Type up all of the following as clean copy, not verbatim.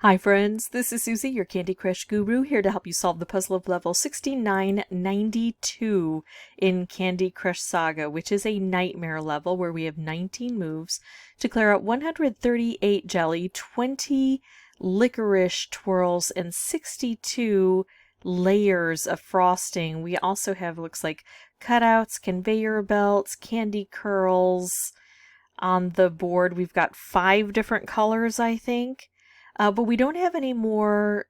Hi friends, this is Suzy, your Candy Crush guru, here to help you solve the puzzle of level 6992 in Candy Crush Saga, which is a nightmare level where we have 19 moves to clear out 138 jelly, 20 licorice twirls, and 62 layers of frosting. We also have, looks like, cutouts, conveyor belts, candy curls on the board. We've got 5 different colors, I think. But we don't have any more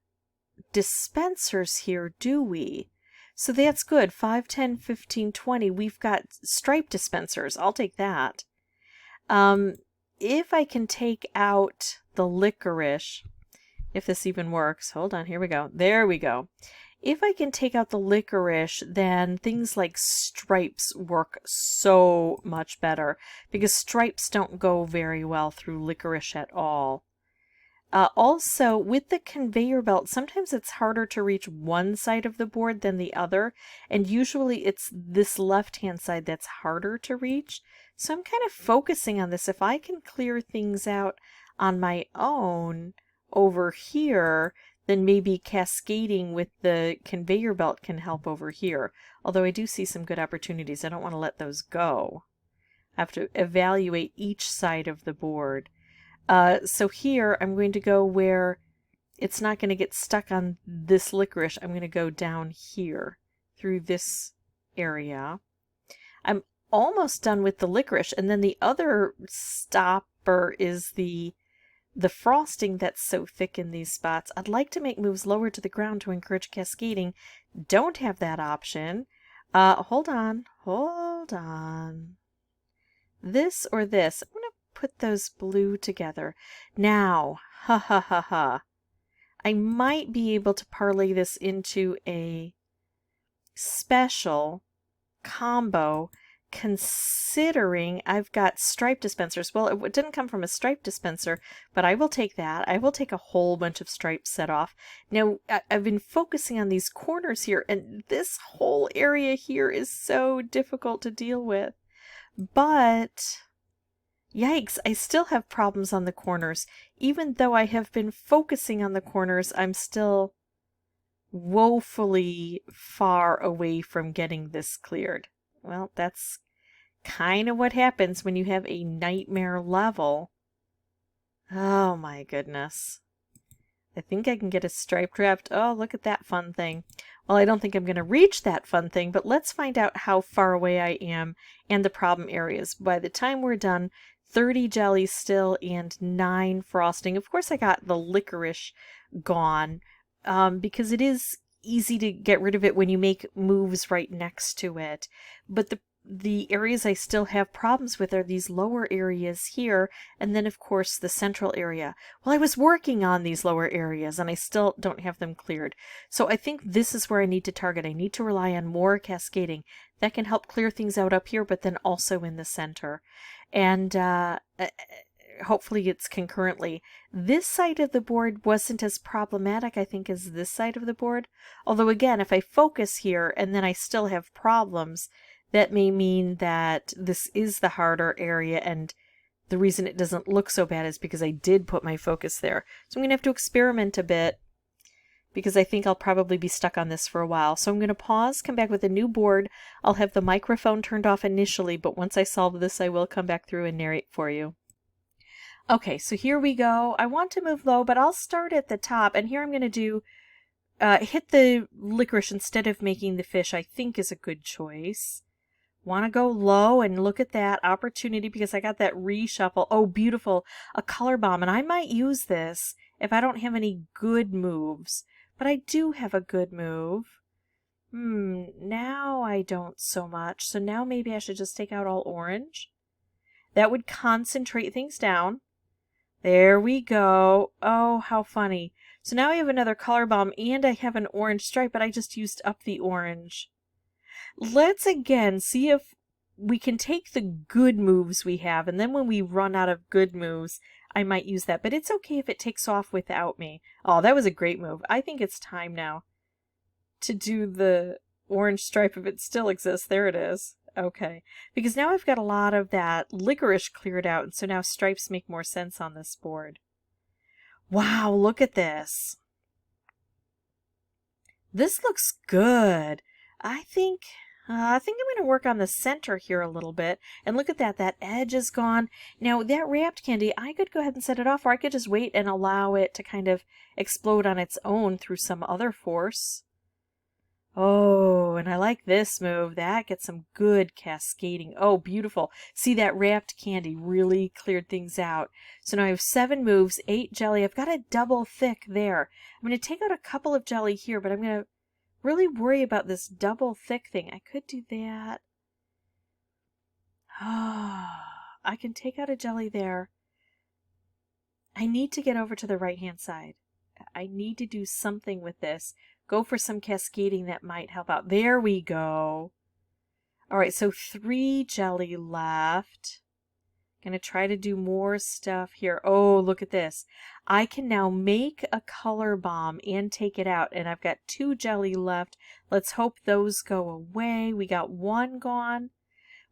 dispensers here, do we? So that's good. 5, 10, 15, 20. We've got stripe dispensers. I'll take that. If I can take out the licorice, if this even works. Hold on, here we go. There we go. If I can take out the licorice, then things like stripes work so much better, because stripes don't go very well through licorice at all. Also, with the conveyor belt, sometimes it's harder to reach one side of the board than the other, and usually it's this left-hand side that's harder to reach. So I'm kind of focusing on this. If I can clear things out on my own over here, then maybe cascading with the conveyor belt can help over here. Although I do see some good opportunities. I don't want to let those go. I have to evaluate each side of the board. So here I'm going to go where it's not going to get stuck on this licorice. I'm going to go down here through this area. I'm almost done with the licorice, and then the other stopper is the frosting that's so thick in these spots. I'd like to make moves lower to the ground to encourage cascading. Don't have that option. Hold on. This or this? I'm going to put those blue together. Now, I might be able to parlay this into a special combo, considering I've got stripe dispensers. Well, it didn't come from a stripe dispenser, but I will take that. I will take a whole bunch of stripes set off. Now, I've been focusing on these corners here, and this whole area here is so difficult to deal with. But yikes, I still have problems on the corners. Even though I have been focusing on the corners, I'm still woefully far away from getting this cleared. Well, that's kind of what happens when you have a nightmare level. Oh my goodness. I think I can get a stripe draft. Oh, look at that fun thing. Well, I don't think I'm going to reach that fun thing, but let's find out how far away I am and the problem areas. By the time we're done, 30 jelly still and 9 frosting. Of course, I got the licorice gone because it is easy to get rid of it when you make moves right next to it. But the areas I still have problems with are these lower areas here, and then of course the central area. Well, I was working on these lower areas and I still don't have them cleared. So I think this is where I need to target. I need to rely on more cascading. That can help clear things out up here, but then also in the center. And hopefully it's concurrently. This side of the board wasn't as problematic, I think, as this side of the board. Although again, if I focus here and then I still have problems, that may mean that this is the harder area, and the reason it doesn't look so bad is because I did put my focus there. So I'm going to have to experiment a bit, because I think I'll probably be stuck on this for a while. So I'm going to pause, come back with a new board. I'll have the microphone turned off initially, but once I solve this, I will come back through and narrate for you. Okay, so here we go. I want to move low, but I'll start at the top, and here I'm going to do hit the licorice instead of making the fish, I think is a good choice. Want to go low, and look at that opportunity because I got that reshuffle. Oh, beautiful. A color bomb, and I might use this if I don't have any good moves. But I do have a good move. Now I don't so much. So now maybe I should just take out all orange. That would concentrate things down. There we go. Oh, how funny. So now I have another color bomb and I have an orange stripe, but I just used up the orange. Let's again see if we can take the good moves we have, and then when we run out of good moves, I might use that. But it's okay if it takes off without me. Oh, that was a great move. I think it's time now to do the orange stripe if it still exists. There it is. Okay. Because now I've got a lot of that licorice cleared out, and so now stripes make more sense on this board. Wow, look at this. This looks good. I think I'm going to work on the center here a little bit. And look at that. That edge is gone. Now, that wrapped candy, I could go ahead and set it off, or I could just wait and allow it to kind of explode on its own through some other force. Oh, and I like this move. That gets some good cascading. Oh, beautiful. See, that wrapped candy really cleared things out. So now I have 7 moves, 8 jelly. I've got a double thick there. I'm going to take out a couple of jelly here, but I'm going to really worry about this double thick thing. I could do that. I can take out a jelly there. I need to get over to the right-hand side. I need to do something with this. Go for some cascading that might help out. There we go. All right, so 3 jelly left. Gonna try to do more stuff here. Oh, look at this. I can now make a color bomb and take it out, and I've got 2 jelly left. Let's hope those go away. We got 1 gone.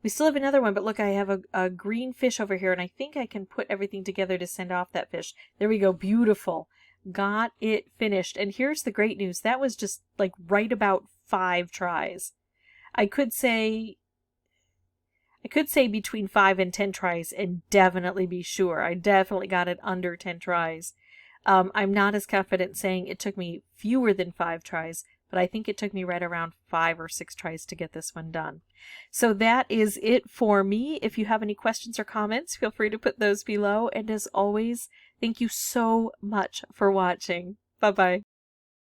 We still have another one, but look, I have a green fish over here, and I think I can put everything together to send off that fish. There we go. Beautiful. Got it finished. And here's the great news. That was just like right about 5 tries. I could say between 5 and 10 tries and definitely be sure. I definitely got it under 10 tries. I'm not as confident saying it took me fewer than 5 tries, but I think it took me right around 5 or 6 tries to get this one done. So that is it for me. If you have any questions or comments, feel free to put those below. And as always, thank you so much for watching. Bye-bye.